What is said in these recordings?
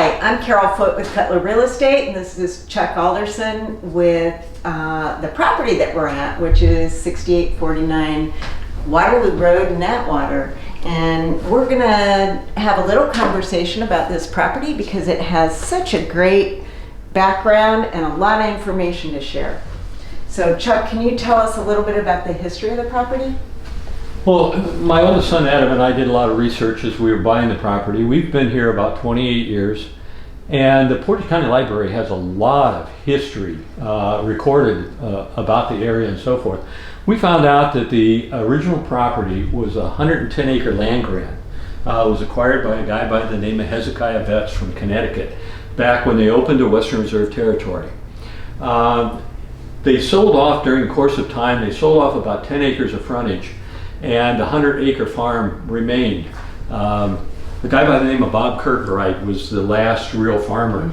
Hi, I'm Carol Foote with Cutler Real Estate, and this is Chuck Alderson with the property that we're at, which is 6849 Waterloo Road in Atwater. And we're gonna have a little conversation about this property because it has such a great background and a lot of information to share. So Chuck, can you tell us a little bit about the history of the property? Well, my oldest son Adam and I did a lot of research as we were buying the property. We've been here about 28 years, and the Portage County Library has a lot of history recorded about the area and so forth. We found out that the original property was a 110-acre land grant. It was acquired by a guy by the name of Hezekiah Betts from Connecticut back when they opened the Western Reserve Territory. They sold off during the course of time, they sold off about 10 acres of frontage, and a 100-acre farm remained. The guy by the name of Bob Kirkbright was the last real farmer.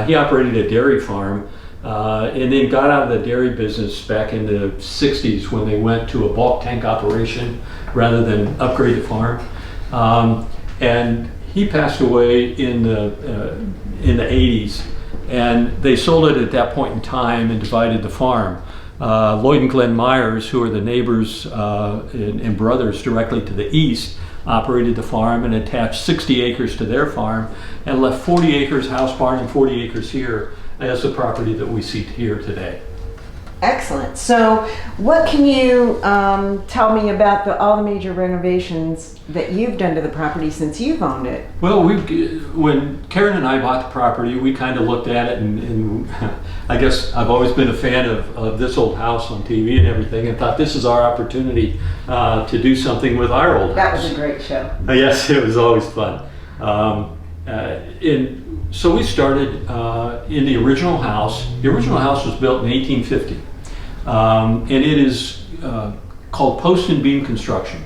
He operated a dairy farm and then got out of the dairy business back in the 60s when they went to a bulk tank operation rather than upgrade the farm. And he passed away in the 80s, and they sold it at that point in time and divided the farm. Lloyd and Glenn Myers, who are the neighbors and brothers directly to the east, operated the farm and attached 60 acres to their farm and left 40 acres house barn and 40 acres here as the property that we see here today. Excellent. So what can you tell me about all the major renovations that you've done to the property since you've owned it? Well, when Karen and I bought the property, we kind of looked at it and I guess I've always been a fan of this old house on TV and everything, and thought this is our opportunity to do something with our old house. That was a great show. Yes, it was always fun. So we started in the original house. The original house was built in 1850. And it is called post and beam construction.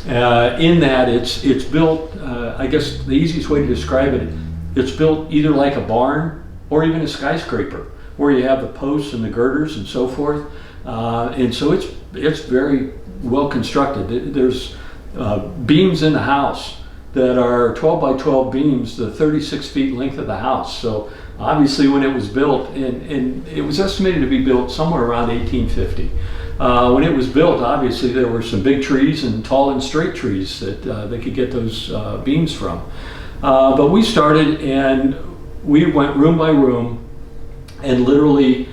In that it's built, I guess the easiest way to describe it, it's built either like a barn or even a skyscraper, where you have the posts and the girders and so forth. And so it's very well constructed. There's beams in the house that are 12 by 12 beams, the 36 feet length of the house. So obviously when it was built, and it was estimated to be built somewhere around 1850. When it was built, obviously there were some big trees and tall and straight trees that they could get those beams from. But we started and we went room by room and literally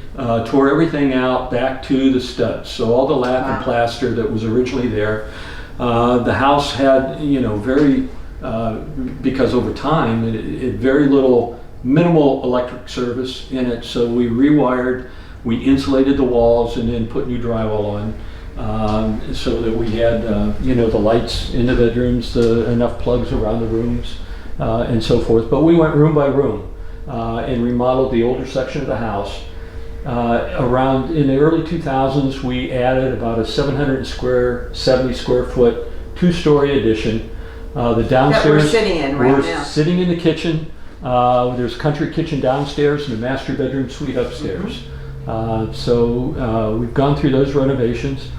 tore everything out back to the studs. So all the lath and plaster that was originally there. The house had, because over time, it very little minimal electric service in it, so we rewired, we insulated the walls, and then put new drywall on, so that we had the lights in the bedrooms, enough plugs around the rooms, and so forth. But we went room by room and remodeled the older section of the house. Around in the early 2000s, we added about a 770 square foot two-story addition. The downstairs that we're sitting in right now. We're sitting in the kitchen. There's a country kitchen downstairs and a master bedroom suite upstairs. So we've gone through those renovations.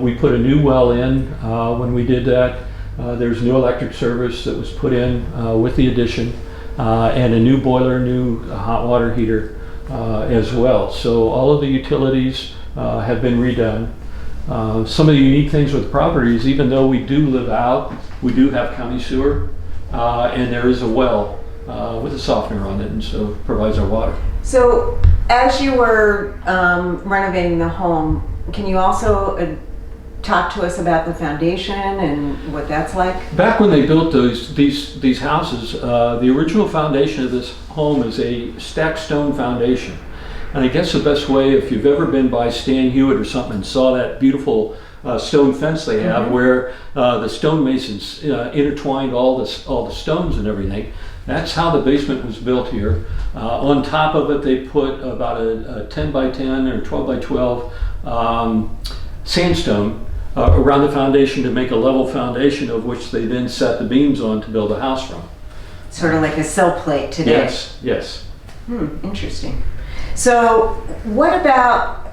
We put a new well in when we did that. There's new electric service that was put in with the addition, and a new boiler, new hot water heater as well. So all of the utilities have been redone. Some of the unique things with the property is, even though we do live out, we do have county sewer, and there is a well with a softener on it, and so it provides our water. So as you were renovating the home, can you also talk to us about the foundation and what that's like? Back when they built these houses, the original foundation of this home is a stacked stone foundation. And I guess the best way, if you've ever been by Stan Hewitt or something and saw that beautiful stone fence they have, where the stonemasons intertwined all the stones and everything, that's how the basement was built here. On top of it, they put about a 10 by 10 or 12 by 12 sandstone around the foundation to make a level foundation, of which they then set the beams on to build a house from. Sort of like a sill plate today. Yes, yes. Interesting. So what about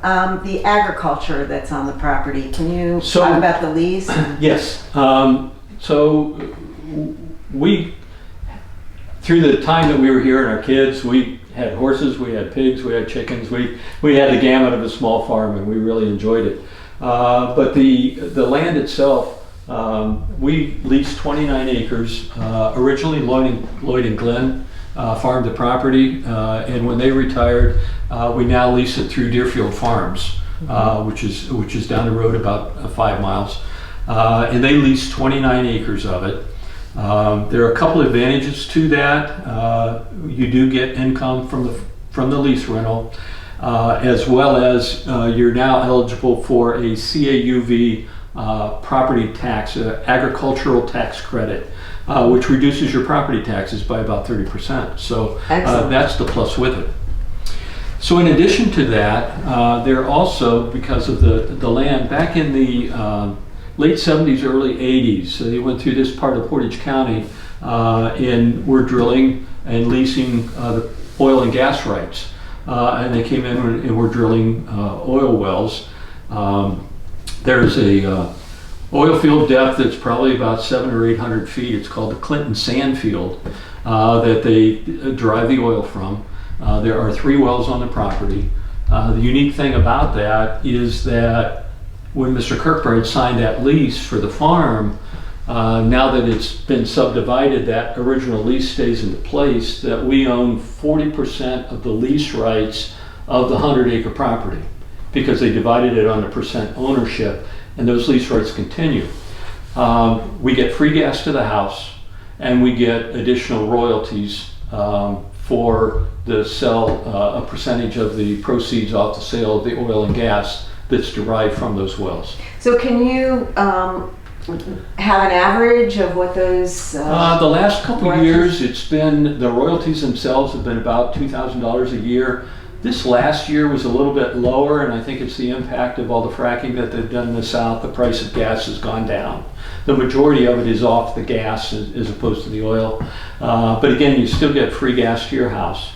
the agriculture that's on the property? Can you talk about the lease? Yes. So we through the time that we were here and our kids, we had horses, we had pigs, we had chickens, we had the gamut of a small farm, and we really enjoyed it. But the land itself, we leased 29 acres. Originally, Lloyd and Glenn farmed the property, and when they retired, we now lease it through Deerfield Farms, which is down the road about 5 miles, and they leased 29 acres of it. There are a couple of advantages to that. You do get income from the lease rental, as well as you're now eligible for a CAUV property tax, agricultural tax credit, which reduces your property taxes by about 30%. So that's the plus with it. So in addition to that, there also, because of the land, back in the late 70s, early 80s, so they went through this part of Portage County and were drilling and leasing the oil and gas rights. And they came in and were drilling oil wells. There's a oil field depth that's probably about 700 or 800 feet. It's called the Clinton Sand Field that they derive the oil from. There are 3 wells on the property. The unique thing about that is that when Mr. Kirkbride signed that lease for the farm, now that it's been subdivided, that original lease stays into place, that we own 40% of the lease rights of the 100-acre property, because they divided it on a percent ownership, and those lease rights continue. We get free gas to the house, and we get additional royalties for the sell, a percentage of the proceeds off the sale of the oil and gas that's derived from those wells. So can you have an average of what those? The last couple of years, it's been, the royalties themselves have been about $2,000 a year. This last year was a little bit lower, and I think it's the impact of all the fracking that they've done in the south. The price of gas has gone down. The majority of it is off the gas as opposed to the oil. But again, you still get free gas to your house.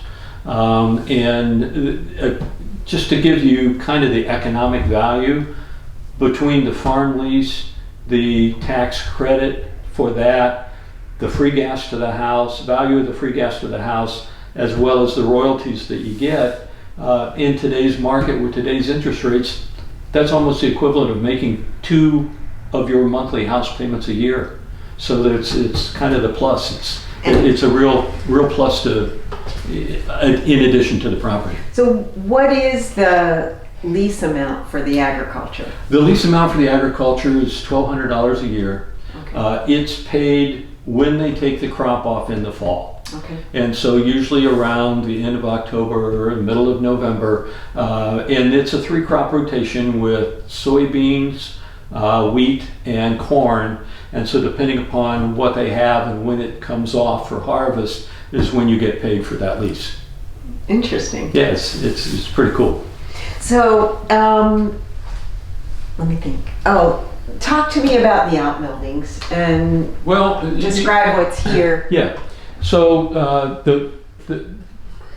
Just to give you kind of the economic value between the farm lease, the tax credit for that, the free gas to the house, value of the free gas to the house, as well as the royalties that you get, in today's market with today's interest rates, that's almost the equivalent of making 2 of your monthly house payments a year. So that it's kind of the plus. It's a real plus to, in addition to the property. So what is the lease amount for the agriculture? The lease amount for the agriculture is $1,200 a year. Okay. It's paid when they take the crop off in the fall. Okay. And so usually around the end of October or middle of November, and it's a 3-crop rotation with soybeans, wheat, and corn. And so depending upon what they have and when it comes off for harvest is when you get paid for that lease. Interesting. Yes, it's pretty cool. So let me think. Oh, talk to me about the outbuildings and describe what's here. Yeah. So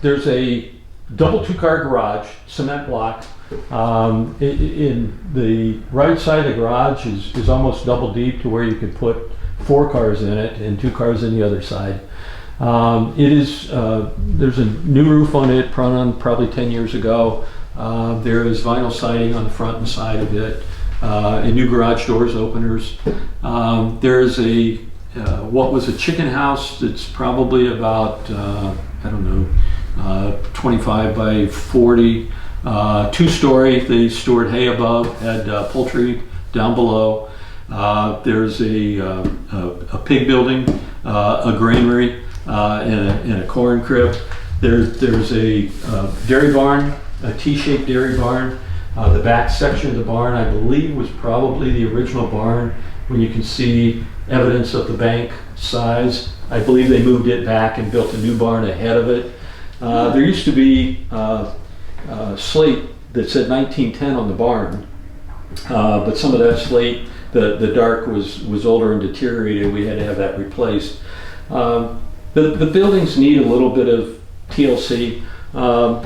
there's a double 2-car garage, cement block. In the right side of the garage is almost double deep to where you could put 4 cars in it and 2 cars in the other side. There's a new roof on it, put on probably 10 years ago. There is vinyl siding on the front and side of it, and new garage doors, openers. There is what was a chicken house that's probably about, 25 by 40, 2-story. They stored hay above, had poultry down below. There's a pig building, a granary, and a corn crib. There's a dairy barn, a T-shaped dairy barn. The back section of the barn, I believe, was probably the original barn. When you can see evidence of the bank size, I believe they moved it back and built a new barn ahead of it. There used to be slate that said 1910 on the barn, but some of that slate, the dark was older and deteriorated. We had to have that replaced. The buildings need a little bit of TLC.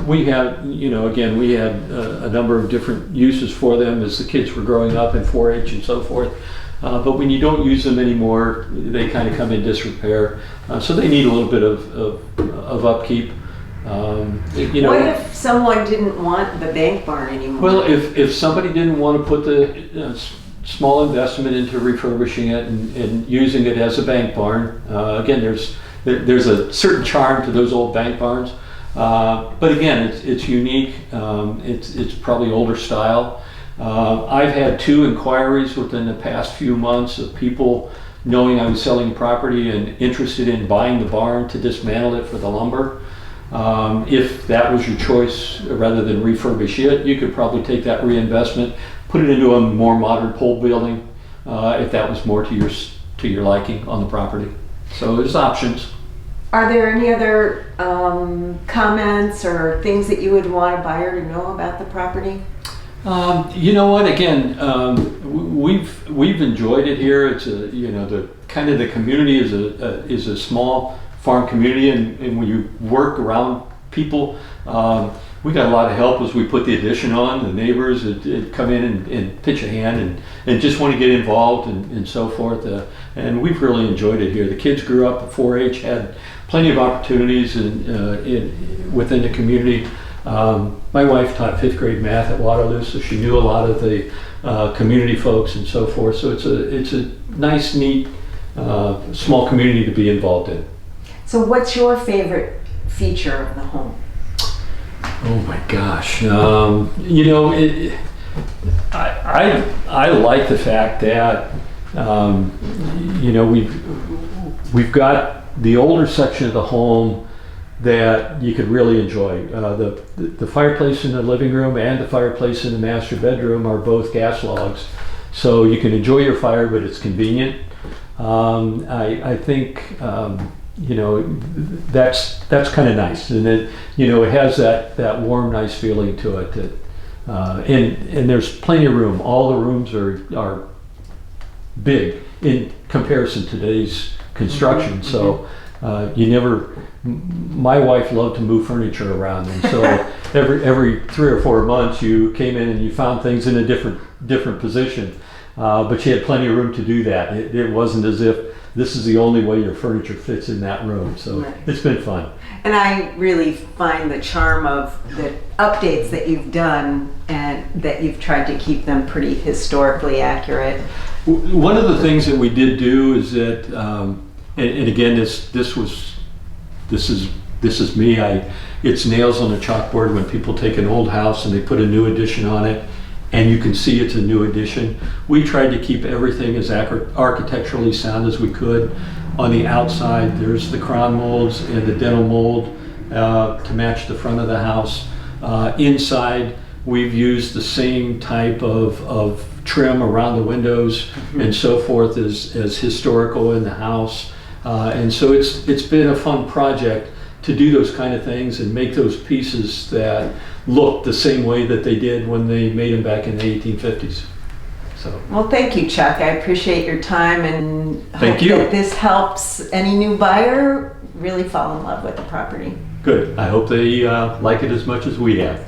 We had, we had a number of different uses for them as the kids were growing up in 4-H and so forth. but when you don't use them anymore, they kind of come in disrepair. So they need a little bit of upkeep. You know, What if someone didn't want the bank barn anymore? well, if somebody didn't want to put the small investment into refurbishing it and using it as a bank barn, again, there's a certain charm to those old bank barns. But again, it's unique. It's probably older style. I've had 2 inquiries within the past few months of people knowing I was selling property and interested in buying the barn to dismantle it for the lumber. If that was your choice, rather than refurbish it, you could probably take that reinvestment, put it into a more modern pole building, if that was more to your liking on the property. So there's options. Are there any other comments or things that you would want a buyer to know about the property? You know what? Again, we've enjoyed it here. It's the community is a small farm community, and when you work around people, we got a lot of help as we put the addition on. The neighbors that come in and pitch a hand and just want to get involved and so forth. And we've really enjoyed it here. The kids grew up at 4-H, had plenty of opportunities within the community. My wife taught 5th grade math at Waterloo, so she knew a lot of the community folks and so forth. So it's a nice, neat, small community to be involved in. So what's your favorite feature of the home? Oh my gosh. You know, I like the fact that you know, we've got the older section of the home that you could really enjoy. The fireplace in the living room and the fireplace in the master bedroom are both gas logs, so you can enjoy your fire, but it's convenient. I think you know, that's kind of nice, and it, you know, it has that warm, nice feeling to it. And there's plenty of room. All the rooms are big in comparison to today's construction. So you never. My wife loved to move furniture around, and so every 3 or 4 months you came in and you found things in a different position. But she had plenty of room to do that. It wasn't as if this is the only way your furniture fits in that room. So right. It's been fun. And I really find the charm of the updates that you've done and that you've tried to keep them pretty historically accurate. One of the things that we did do is that, and again, this is me. It's nails on a chalkboard when people take an old house and they put a new addition on it, and you can see it's a new addition. We tried to keep everything as architecturally sound as we could. On the outside, there's the crown molds and the dental mold to match the front of the house. Inside, we've used the same type of trim around the windows and so forth as historical in the house. And so it's been a fun project to do those kind of things and make those pieces that look the same way that they did when they made them back in the 1850s. So. Well, thank you, Chuck. I appreciate your time and Thank hope you. that this helps any new buyer really fall in love with the property. Good. I hope they like it as much as we have.